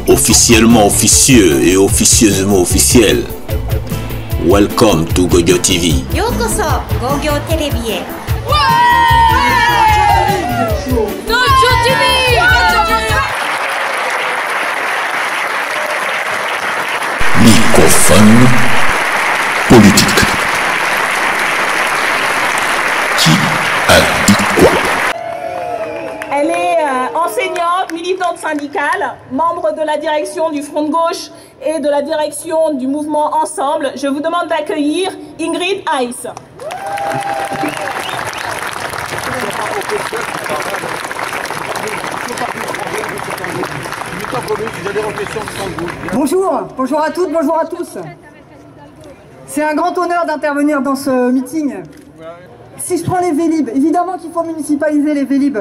Officiellement officieux et officieusement officiel. Welcome to Gogyo TV. ようこそゴーギョーテレビへ。Microphone politique. Qui a dit quoi? Elle est enseignante, militante syndicale, membre de la direction du Front de Gauche et de la direction du mouvement Ensemble. Je vous demande d'accueillir Ingrid Heiss. Bonjour à toutes, bonjour à tous. C'est un grand honneur d'intervenir dans ce meeting. Si je prends les Vélib, évidemment qu'il faut municipaliser les Vélib,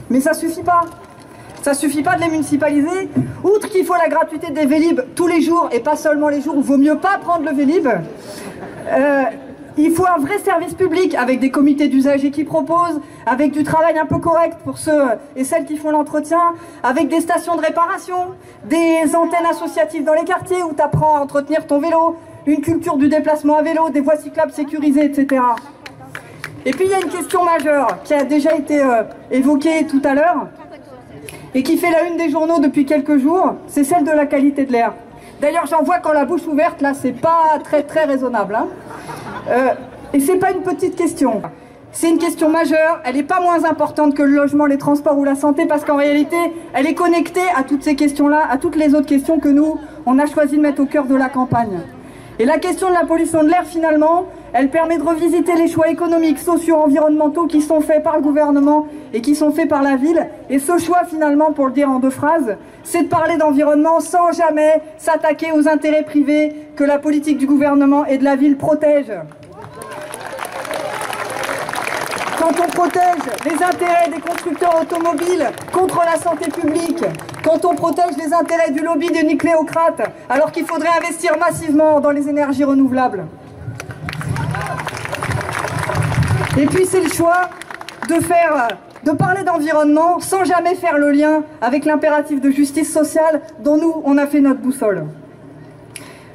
mais ça suffit pas. Ça suffit pas de les municipaliser. Outre qu'il faut la gratuité des Vélib tous les jours et pas seulement les jours où il vaut mieux pas prendre le Vélib, il faut un vrai service public avec des comités d'usagers qui proposent, avec du travail un peu correct pour ceux et celles qui font l'entretien, avec des stations de réparation, des antennes associatives dans les quartiers où tu apprends à entretenir ton vélo, une culture du déplacement à vélo, des voies cyclables sécurisées, etc. Et puis il y a une question majeure qui a déjà été évoquée tout à l'heure et qui fait la une des journaux depuis quelques jours, c'est celle de la qualité de l'air. D'ailleurs j'en vois quand la bouche ouverte, là c'est pas très raisonnable, hein. Et c'est pas une petite question, c'est une question majeure, elle n'est pas moins importante que le logement, les transports ou la santé, parce qu'en réalité, elle est connectée à toutes ces questions-là, à toutes les autres questions que nous, on a choisi de mettre au cœur de la campagne. Et la question de la pollution de l'air, finalement, elle permet de revisiter les choix économiques, sociaux, environnementaux qui sont faits par le gouvernement et qui sont faits par la ville. Et ce choix, finalement, pour le dire en deux phrases, c'est de parler d'environnement sans jamais s'attaquer aux intérêts privés que la politique du gouvernement et de la ville protège. Quand on protège les intérêts des constructeurs automobiles contre la santé publique, quand on protège les intérêts du lobby des nucléocrates, alors qu'il faudrait investir massivement dans les énergies renouvelables. Et puis c'est le choix de parler d'environnement sans jamais faire le lien avec l'impératif de justice sociale dont nous, on a fait notre boussole.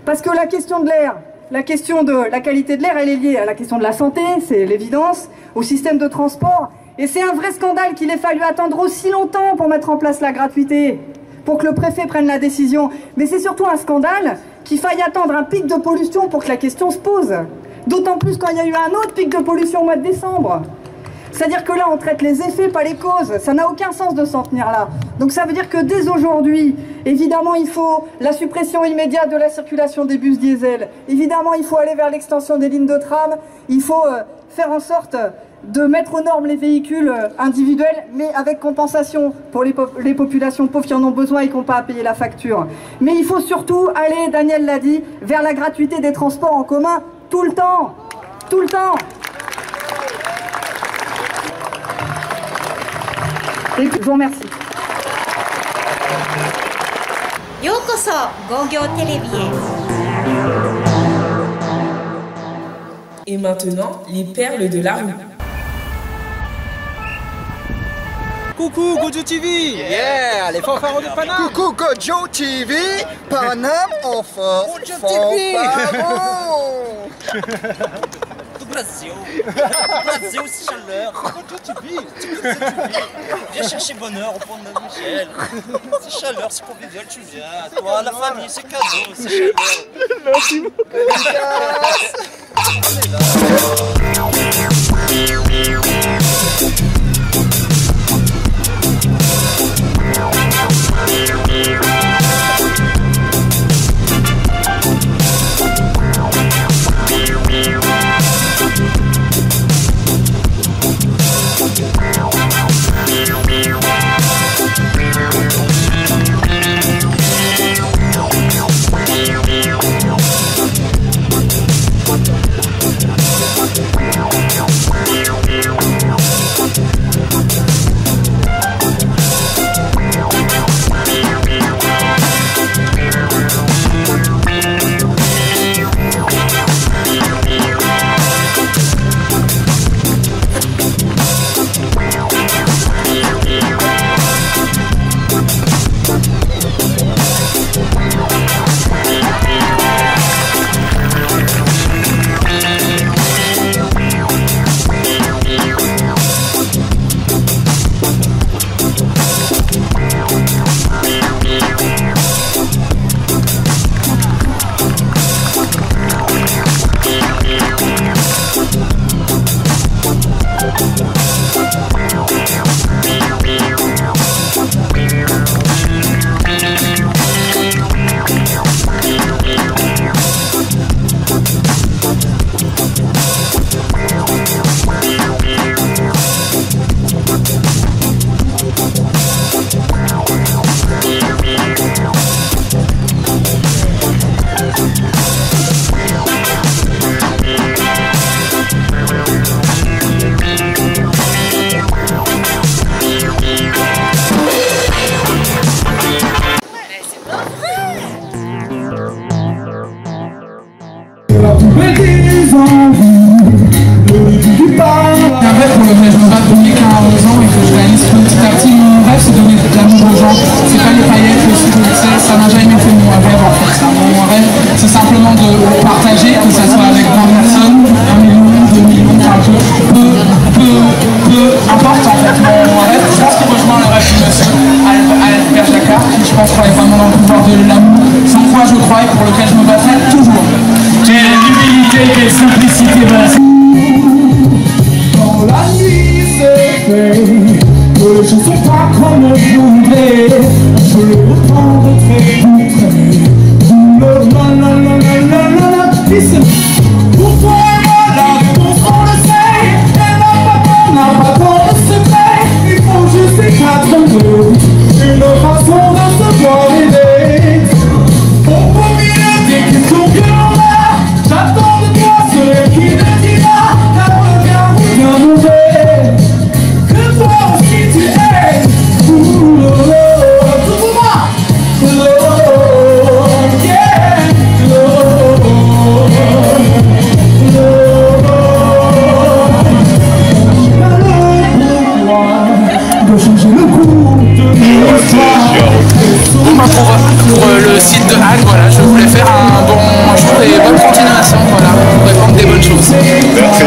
Parce que la question de l'air, la question de la qualité de l'air, elle est liée à la question de la santé, c'est l'évidence, au système de transport. Et c'est un vrai scandale qu'il ait fallu attendre aussi longtemps pour mettre en place la gratuité, pour que le préfet prenne la décision. Mais c'est surtout un scandale qu'il faille attendre un pic de pollution pour que la question se pose. D'autant plus quand il y a eu un autre pic de pollution au mois de décembre. C'est-à-dire que là, on traite les effets, pas les causes. Ça n'a aucun sens de s'en tenir là. Donc ça veut dire que dès aujourd'hui, évidemment, il faut la suppression immédiate de la circulation des bus diesel. Évidemment, il faut aller vers l'extension des lignes de tram. Il faut faire en sorte de mettre aux normes les véhicules individuels, mais avec compensation pour les populations pauvres qui en ont besoin et qui n'ont pas à payer la facture. Mais il faut surtout aller, Daniel l'a dit, vers la gratuité des transports en commun tout le temps. Tout le temps. Et je vous remercie.ようこそゴーギョーテレビへ。Et maintenant, les perles de la rue. Coucou Gogyo TV! Yeah! Les fanfarons de Paname! Coucou Gogyo TV! Paname en force! Gogyo TV! Do Brasil! Do Brasil, c'est chaleur! Gogyo TV! Viens chercher bonheur au pont de Michel! C'est chaleur, c'est convivial, tu viens! Toi, la famille, c'est cadeau, c'est chaleur! Merci beaucoup! On est là! Pour lequel je me bats depuis 15 ans et que je réalise petit à petit. Mon rêve, c'est donner de l'amour aux gens. C'est pas les paillettes, le succès, ça n'a jamais été mon rêve en fait. Mon rêve, c'est simplement de partager, que ça soit avec 20 personnes, 1 million, 2 millions, enfin peu importe en fait. Mon rêve, je pense qu'il rejoint le rêve du monsieur Albert Jacquard, qui je pense croyait vraiment dans le pouvoir de l'amour, sans quoi je crois et pour lequel je me battrai toujours. Quelle humilité, quelle simplicité, voilà. Quand la nuit se fait, que je ne sais pas comment je voudrais, je le reprends de très près. Pour toi et moi, la réponse on le sait, et on n'a pas tant de secret. Il faut juste éclater une façon de se voir aider. Au beau milieu des questions que l'on a, j'attends de toi celui qui me dira qu'un regard ou bien mauvais, que toi aussi tu es. Tout pour moi. Pour le site de Anne, voilà, je voulais faire un bon jour et bonne continuation, voilà, pour répandre des bonnes choses. Merci.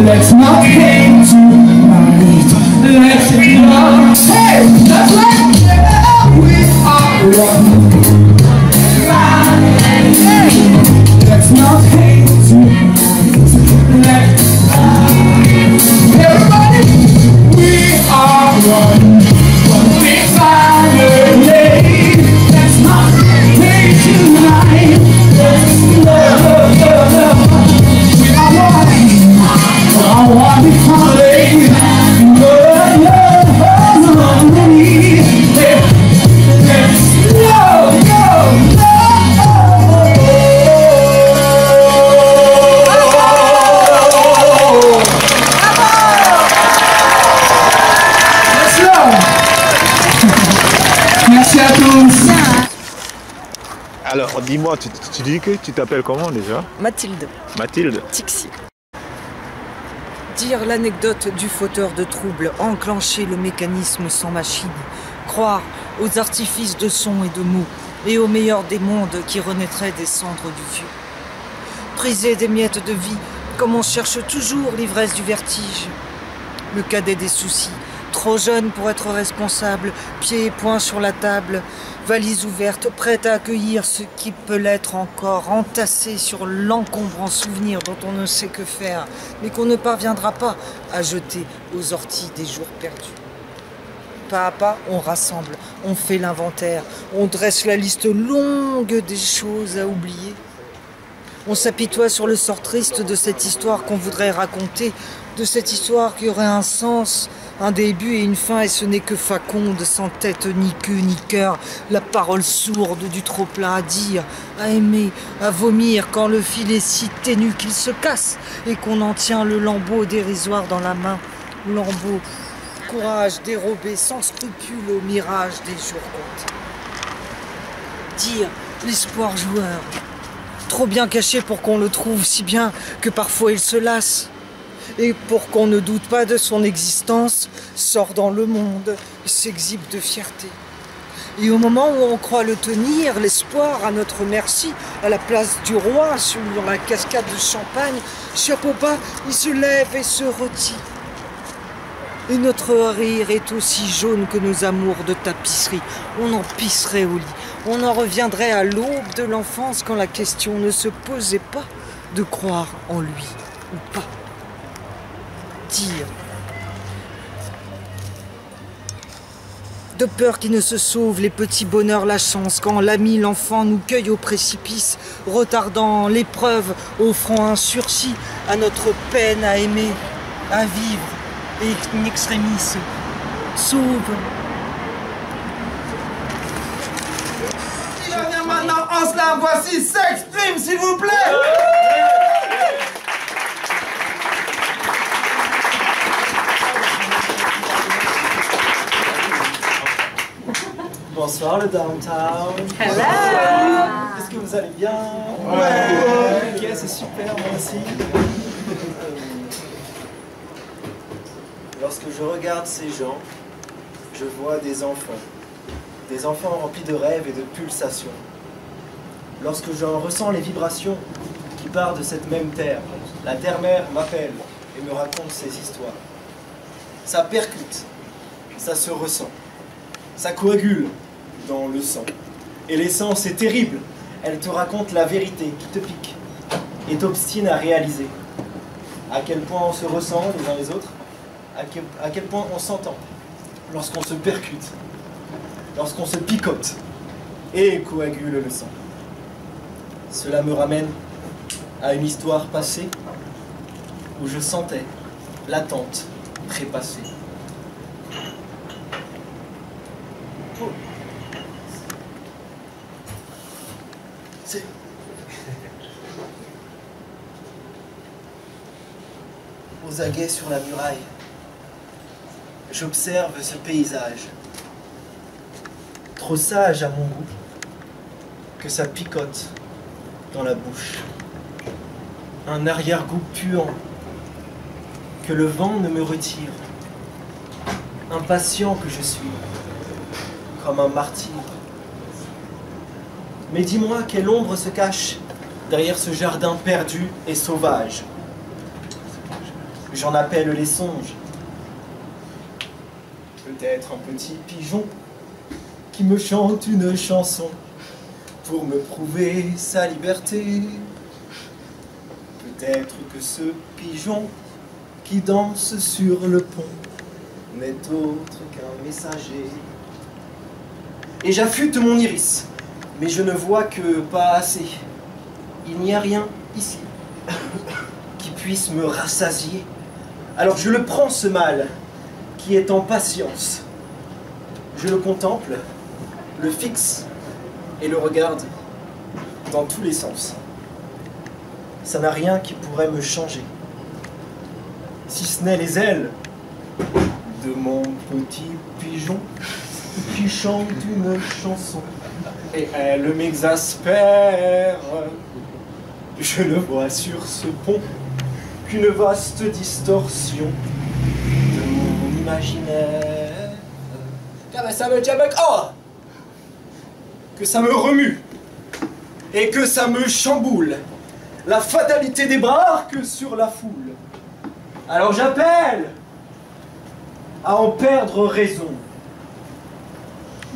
Let's not hate tonight. Let's not hey, let's let we are one. Let's not hate tonight. Everybody, we are one. One big family. Let's not hate tonight. Let's love. We are one. I want to be Merci à tous. Alors, dis-moi, tu dis que tu t'appelles comment déjà? Mathilde. Mathilde. Tixi. Dire l'anecdote du fauteur de troubles, enclencher le mécanisme sans machine, croire aux artifices de son et de mots, et au meilleur des mondes qui renaîtraient des cendres du vieux. Briser des miettes de vie, comme on cherche toujours l'ivresse du vertige. Le cadet des soucis, trop jeune pour être responsable, pieds et poings sur la table, valise ouverte, prête à accueillir ce qui peut l'être encore, entassé sur l'encombrant souvenir dont on ne sait que faire, mais qu'on ne parviendra pas à jeter aux orties des jours perdus. Pas à pas, on rassemble, on fait l'inventaire, on dresse la liste longue des choses à oublier. On s'apitoie sur le sort triste de cette histoire qu'on voudrait raconter, de cette histoire qui aurait un sens, Un début et une fin, et ce n'est que Faconde, sans tête ni queue ni cœur, la parole sourde du trop-plein à dire, à aimer, à vomir, quand le fil est si ténu qu'il se casse, et qu'on en tient le lambeau dérisoire dans la main. Lambeau, courage dérobé sans scrupule au mirage des jours comptés. Dire l'espoir joueur, trop bien caché pour qu'on le trouve si bien que parfois il se lasse. Et pour qu'on ne doute pas de son existence, sort dans le monde, s'exhibe de fierté. Et au moment où on croit le tenir, l'espoir à notre merci, à la place du roi, sur la cascade de champagne, chapeau bas, il se lève et se retire. Et notre rire est aussi jaune que nos amours de tapisserie. On en pisserait au lit. On en reviendrait à l'aube de l'enfance quand la question ne se posait pas de croire en lui ou pas. Dire. De peur qu'il ne se sauve les petits bonheurs, la chance, quand l'ami, l'enfant nous cueille au précipice, retardant l'épreuve, offrant un sursis à notre peine à aimer, à vivre, et in extremis, sauve. Il va venir maintenant en slam, voici s'exprime s'il vous plaît. Bonsoir le downtown. Hello. Est-ce que vous allez bien? Ouais. Ok, c'est super, moi aussi. Lorsque je regarde ces gens, je vois des enfants remplis de rêves et de pulsations. Lorsque j'en ressens les vibrations qui partent de cette même terre, la terre-mère m'appelle et me raconte ses histoires. Ça percute, ça se ressent, ça coagule dans le sang. Et l'essence est terrible, elle te raconte la vérité qui te pique et t'obstine à réaliser. À quel point on se ressent les uns les autres, à quel point on s'entend lorsqu'on se percute, lorsqu'on se picote et coagule le sang. Cela me ramène à une histoire passée où je sentais l'attente trépassée. Oh. C'est... Aux aguets sur la muraille, j'observe ce paysage, trop sage à mon goût, que ça picote dans la bouche. Un arrière-goût puant, que le vent ne me retire. Impatient que je suis, comme un martyr. Mais dis-moi, quelle ombre se cache derrière ce jardin perdu et sauvage? J'en appelle les songes. Peut-être un petit pigeon qui me chante une chanson pour me prouver sa liberté. Peut-être que ce pigeon qui danse sur le pont n'est autre qu'un messager. Et j'affûte mon iris, mais je ne vois que pas assez. Il n'y a rien ici qui puisse me rassasier. Alors je le prends ce mal qui est en patience. Je le contemple, le fixe et le regarde dans tous les sens. Ça n'a rien qui pourrait me changer, si ce n'est les ailes de mon petit pigeon qui chante une chanson. Et elle m'exaspère. Je ne vois sur ce pont qu'une vaste distorsion de mon imaginaire. Oh, que ça me remue et que ça me chamboule. La fatalité débarque sur la foule. Alors j'appelle à en perdre raison.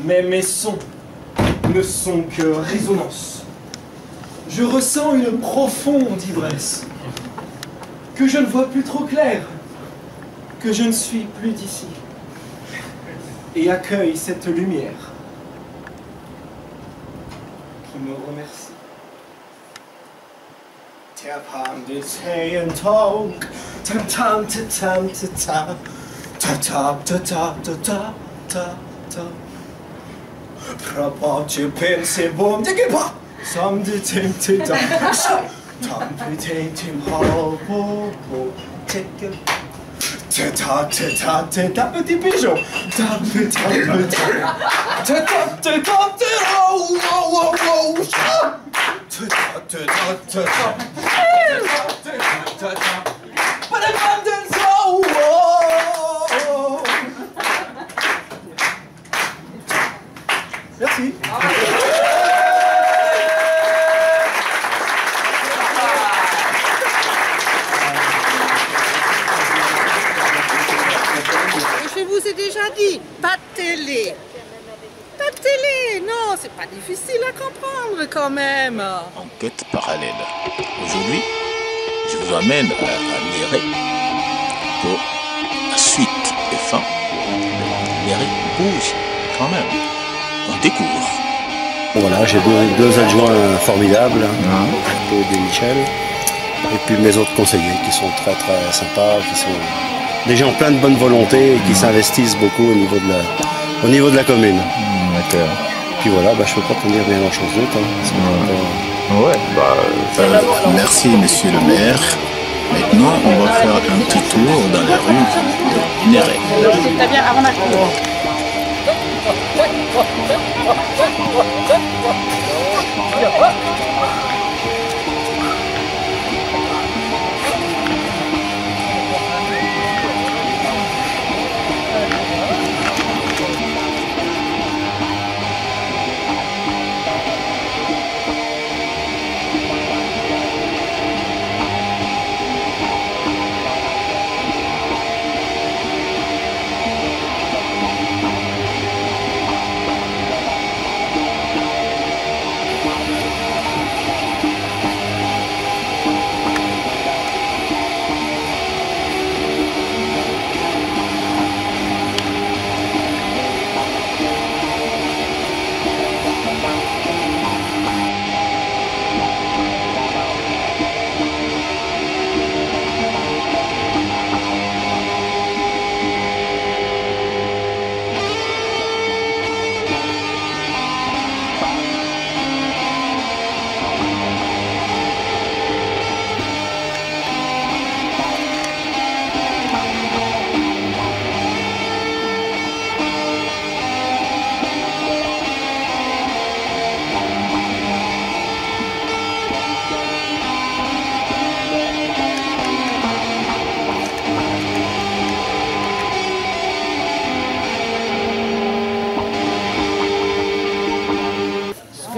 Mais mes sons ne sont que résonance. Je ressens une profonde ivresse, que je ne vois plus trop clair, que je ne suis plus d'ici, et accueille cette lumière qui me remercie. Tap on the tay and talk, tam tam ta tam ta ta, Ta-ta, ta-ta, ta-ta, ta-ta. Proprio pensi bom di che pa. Sam di tim ti da. Tam pi tim tim ho po po. Take it. Ta-ta, ta-ta, ta-ta, petit pigeon. Ta-ta, ta-ta. Ta-ta, ta-ta, ta-ta. Wow, wow, wow. Ta-ta, ta-ta, ta-ta. Ta-ta. But I'm London so merci. Chez vous, c'est déjà dit, pas de télé. Pas de télé, non, c'est pas difficile à comprendre quand même. Enquête parallèle. Aujourd'hui, je vous emmène à Néré pour la suite des fins. Néré bouge quand même. On découvre. Voilà, j'ai deux adjoints formidables, Claude et Michel, et puis mes autres conseillers qui sont très très sympas, qui sont des gens pleins de bonne volonté et qui s'investissent beaucoup au niveau de la commune. D'accord. Puis voilà, je ne peux pas te dire bien grand chose d'autre. Merci monsieur le maire. Maintenant, on va faire un petit tour dans la rue de Néré. T'as bien avant la cour.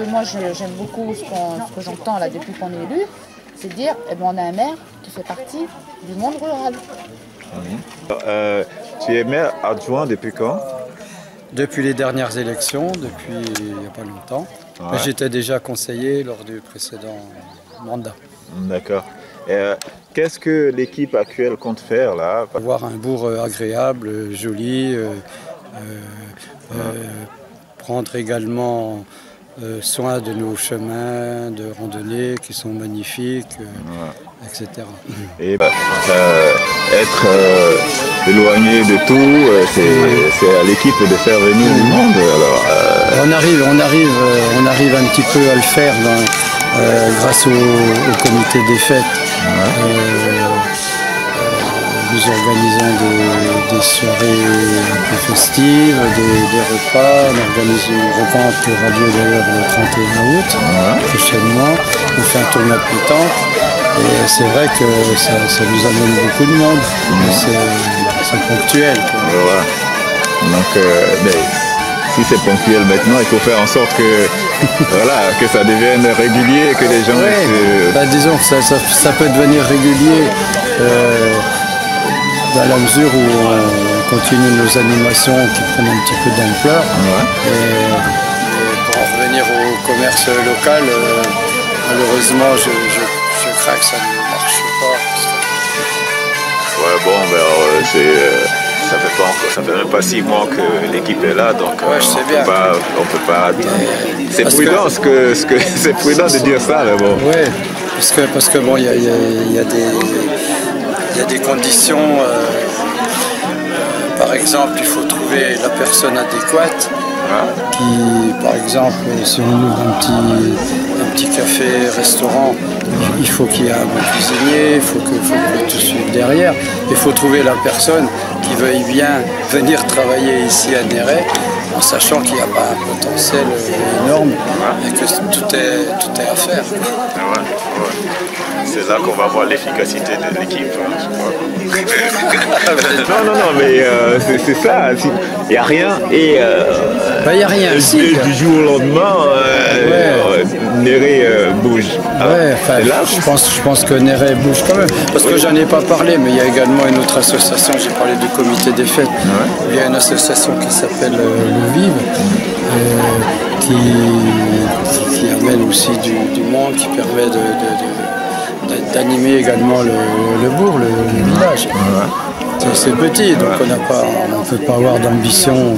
Moi j'aime beaucoup ce que j'entends là depuis qu'on est élu, c'est de dire on a un maire qui fait partie du monde rural. Tu es maire adjoint depuis quand? Depuis les dernières élections, depuis il n'y a pas longtemps. Ouais. J'étais déjà conseiller lors du précédent mandat. D'accord. Qu'est-ce que l'équipe actuelle compte faire là? Avoir un bourg agréable, joli, prendre également soin de nos chemins de randonnée qui sont magnifiques, etc. Et être éloigné de tout, c'est à l'équipe de faire venir du monde. Alors, on arrive un petit peu à le faire grâce au comité des fêtes. Nous organisons des soirées un peu festives, des repas. On organise une revente qui aura lieu d'ailleurs le 31 août prochainement. On fait un tournoi de pétanque. Et c'est vrai que ça nous amène beaucoup de monde. C'est ponctuel. Voilà. Donc, mais si c'est ponctuel maintenant, il faut faire en sorte que, que ça devienne régulier, que les gens... disons que ça peut devenir régulier. Dans la mesure où on continue nos animations qui prennent un petit peu d'ampleur. Et pour en revenir au commerce local, malheureusement, je crains que ça ne marche pas. Ça fait même pas 6 mois que l'équipe est là, donc on peut pas. C'est prudent c'est prudent de dire ça, mais bon. Oui, parce que bon, il y a des conditions Par exemple, il faut trouver la personne adéquate. Qui, par exemple, si on ouvre un petit café, restaurant, il faut qu'il y ait un bon cuisinier, il faut que tout suive derrière. Il faut trouver la personne qui veuille bien venir travailler ici à Néret, en sachant qu'il n'y a pas un potentiel énorme et que tout est à faire. C'est là qu'on va voir l'efficacité de l'équipe. non, mais c'est ça. Il n'y a rien et il n'y a rien. Du jour au lendemain, Néret bouge. Je pense que Néret bouge quand même. Parce que j'en ai pas parlé, mais il y a également une autre association. J'ai parlé du comité des fêtes. Il y a une association qui s'appelle Le Vive, qui amène aussi du monde, qui permet d'animer également le bourg, le village. C'est petit, donc on ne peut pas avoir d'ambition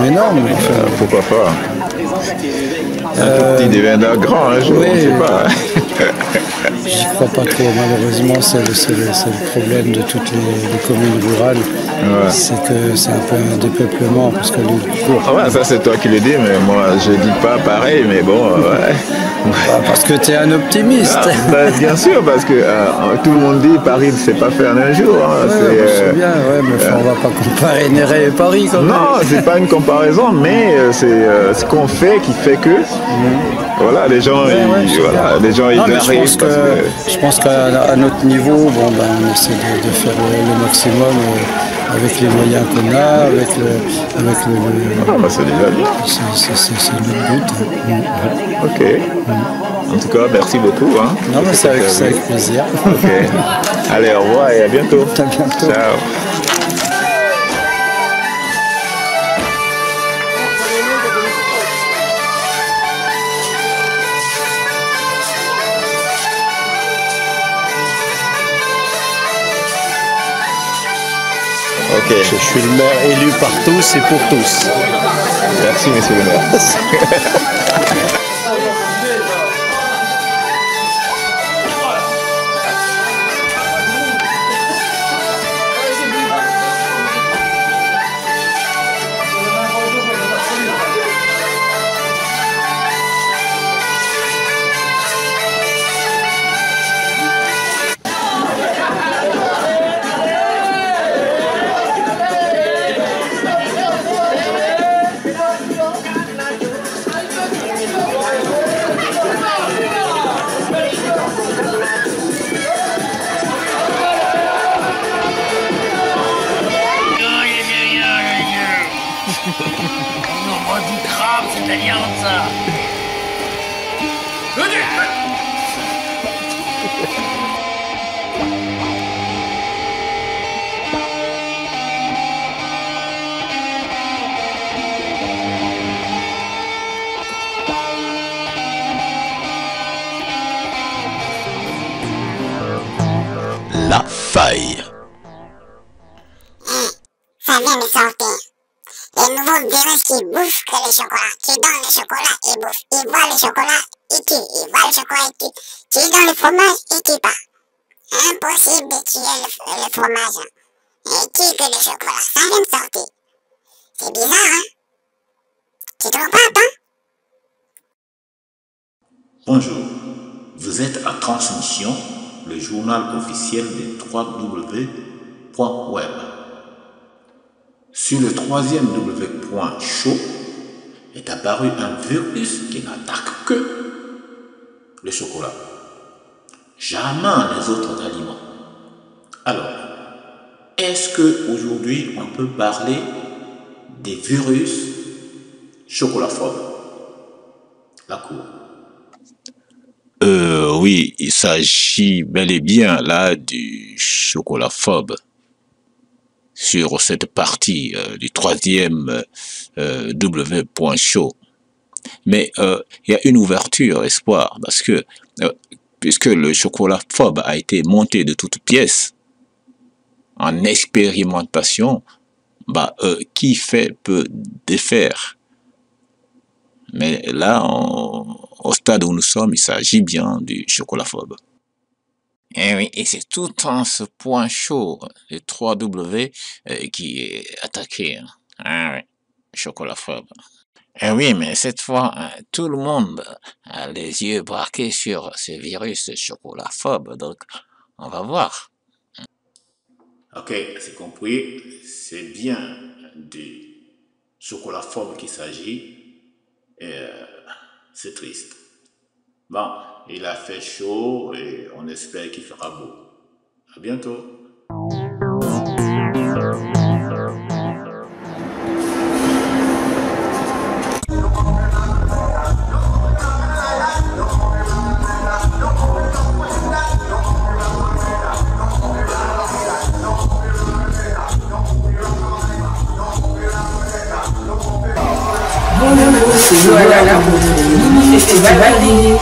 énorme. Pourquoi pas? Un tout petit deviendra grand un jour, on ne sait pas. J'y crois pas trop, malheureusement, c'est le problème de toutes les communes rurales. C'est que c'est un peu un dépeuplement parce que ça c'est toi qui le dis, mais moi je dis pas pareil, mais bon. Parce que tu es un optimiste. Bien sûr, parce que tout le monde dit Paris ne sait pas faire en un jour. C'est bien, mais on va pas comparer Néret et Paris quand même. Non, c'est pas une comparaison, mais c'est ce qu'on fait qui fait que voilà, les gens ils arrivent. Je pense qu'à notre niveau, on essaie de faire le maximum avec les moyens qu'on a, avec le c'est déjà bien. C'est notre but. Ok. En tout cas, merci beaucoup. Non, mais c'est avec plaisir. Ok. Allez, au revoir et à bientôt. À bientôt. Ciao. Ok. Je suis le maire élu par tous et pour tous. Merci, monsieur le maire. La faille. Ça vient de sortir. Les nouveaux virus qui bouffent que le chocolat. Qui donnent le chocolat et bouffent. Ils voient le chocolat et tuent. Ils voient le chocolat et tuent. Qui donnent le fromage et tuent pas. Impossible de tuer le fromage. Et tuer que le chocolat. Ça vient de sortir. C'est bizarre, hein? Tu trouves pas, toi? Bonjour. Vous êtes à Transmission, le journal officiel des 3W.web. Sur le 3e W.show est apparu un virus qui n'attaque que le chocolat, jamais les autres aliments. Alors, est-ce qu'aujourd'hui on peut parler des virus chocolaphobes? La Cour. Oui, il s'agit bel et bien là du chocolaphobe. Sur cette partie du 3e W.show. Mais il y a une ouverture, espoir, parce que puisque le chocolaphobe a été monté de toutes pièces en expérimentation, qui fait peut défaire. Mais là, au stade où nous sommes, il s'agit bien du chocolaphobe. Et oui, et c'est tout un ce point chaud, le 3W, qui est attaqué. Hein. Ah oui, chocolaphobe. Et oui, mais cette fois, tout le monde a les yeux braqués sur ce virus chocolaphobe, donc on va voir. Ok, c'est compris, c'est bien du chocolaphobe qu'il s'agit, et c'est triste. Bon, il a fait chaud et on espère qu'il fera beau. À bientôt. C'est Noël à la mini festival Délire.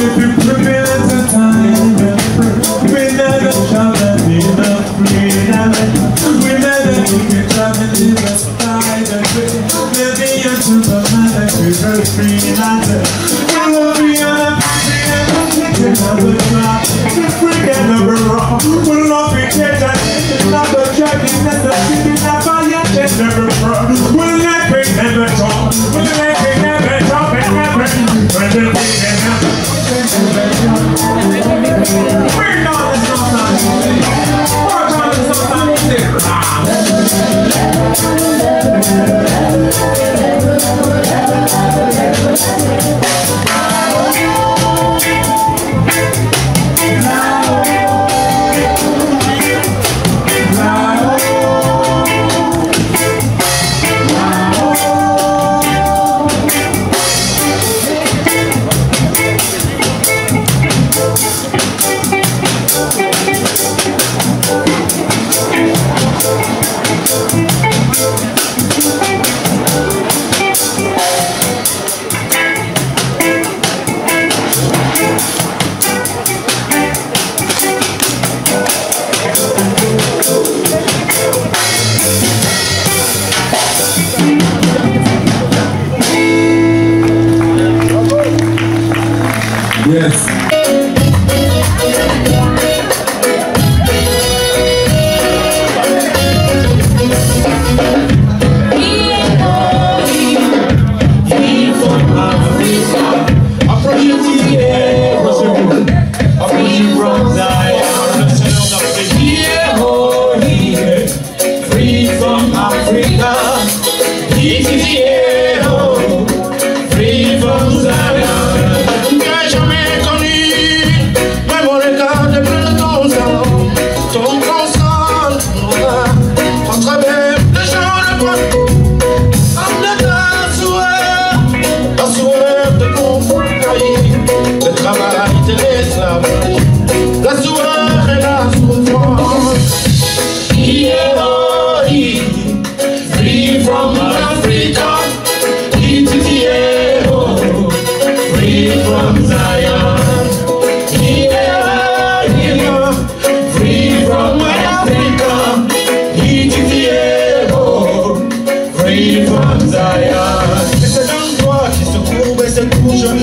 if you put me at the time, we never travel in the freedom. We never can travel in the sky. Maybe until the man that we were free. We will be on a party and we'll take another drop. We'll forget number wrong. We'll not forget that it's not the judging that's the city that I yet never from. We'll let me never talk. We'll let me never talk and never. When the thing can happen, we're not as sometimes. We're not as sometimes. Yes.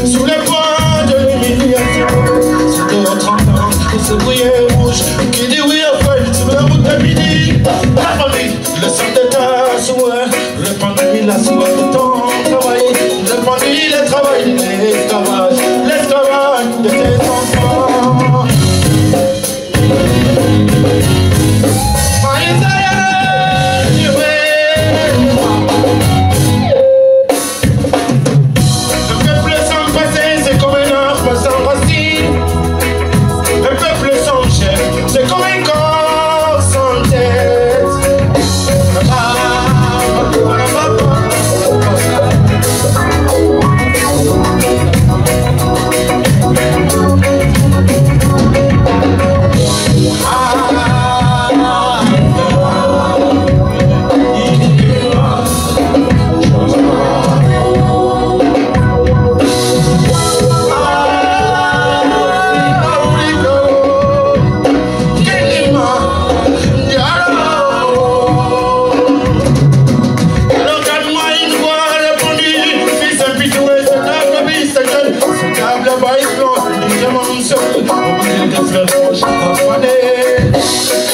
Sous les points de l'humiliation, c'est de 30 ans qui se brillait rouge, qui dit oui à feuille sur la route de midi. La famille, le centre d'état souhait, le pandémie, la soif de ton travail, le pandémie, le travail, l'esclavage de tes enfants.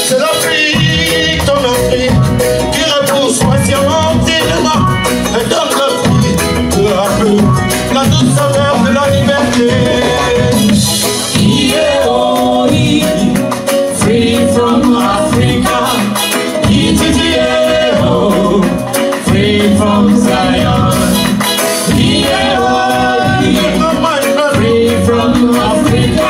C'est l'Afrique, ton Afrique, qui repousse patiemment et donne le fruit peu à peu, la douce saveur de la liberté. Free from Africa, free from Zion. Free from Africa,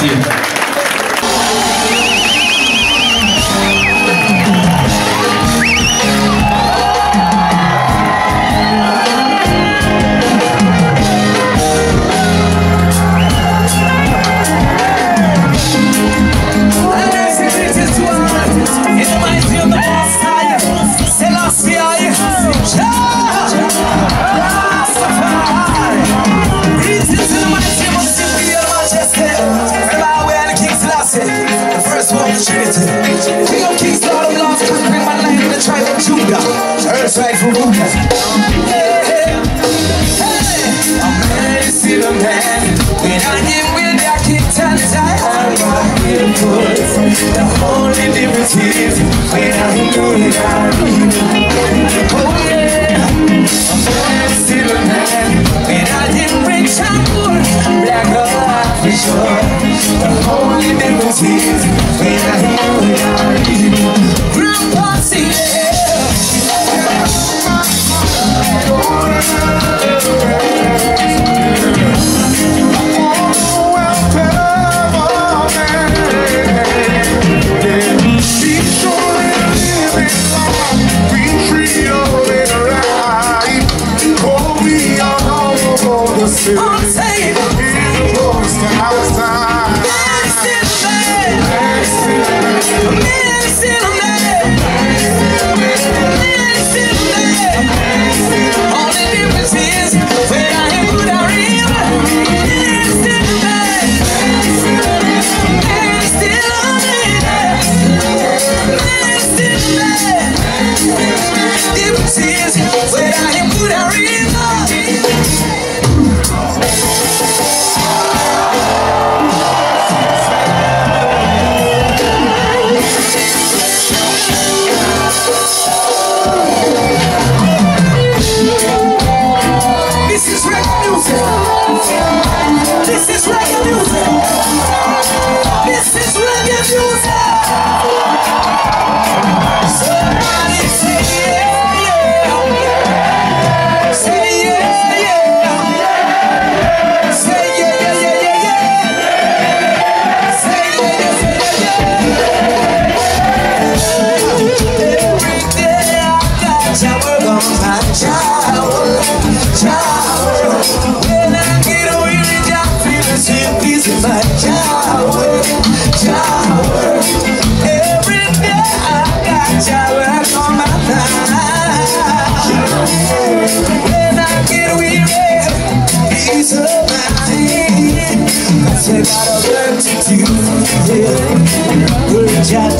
Merci. Right for Buddha. Yeah. I'm ready to see the man. When I get with that kick time, I'm gonna get a push. The only difference is when I do it, oh yeah. I'm ready to see the man. When I get rich, I'm good. Black or white for sure. The only difference is when I do it, Grandpa, see yeah. I'm saying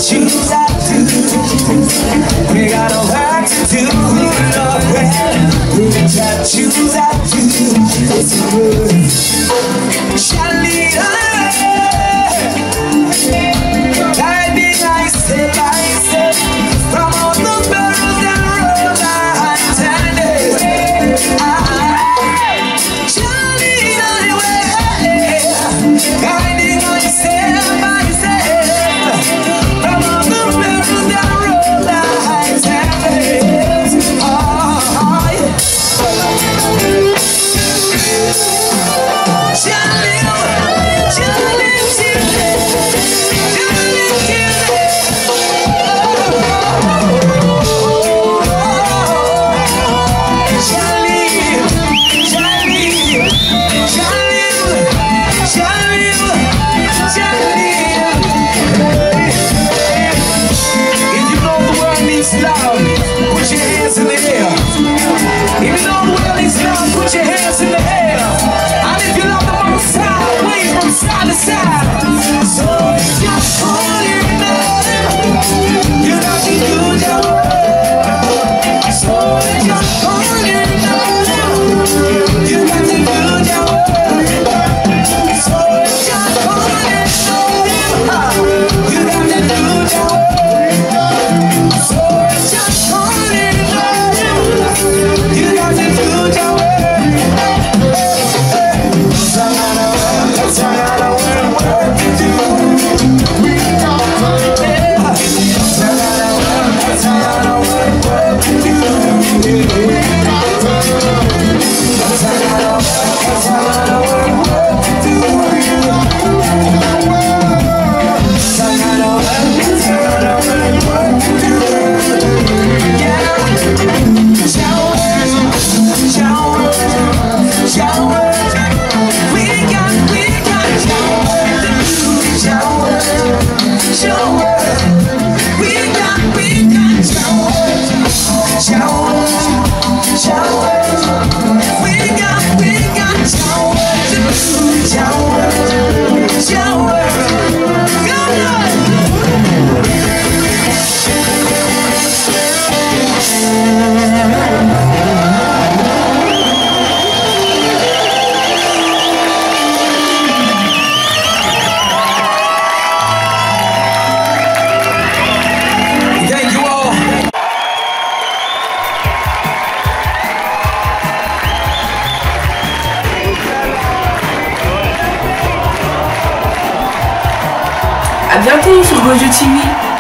choose I do. We got a work to do, Lord, which I choose I do. It's good. Shall lead guiding myself, from all the barrels and roads I attended. Shall lead guiding myself, from all the barrels and roads I attended. Oh, yeah. shower, shower. We got shower to do, shower, shower. À bientôt sur Gojo TV.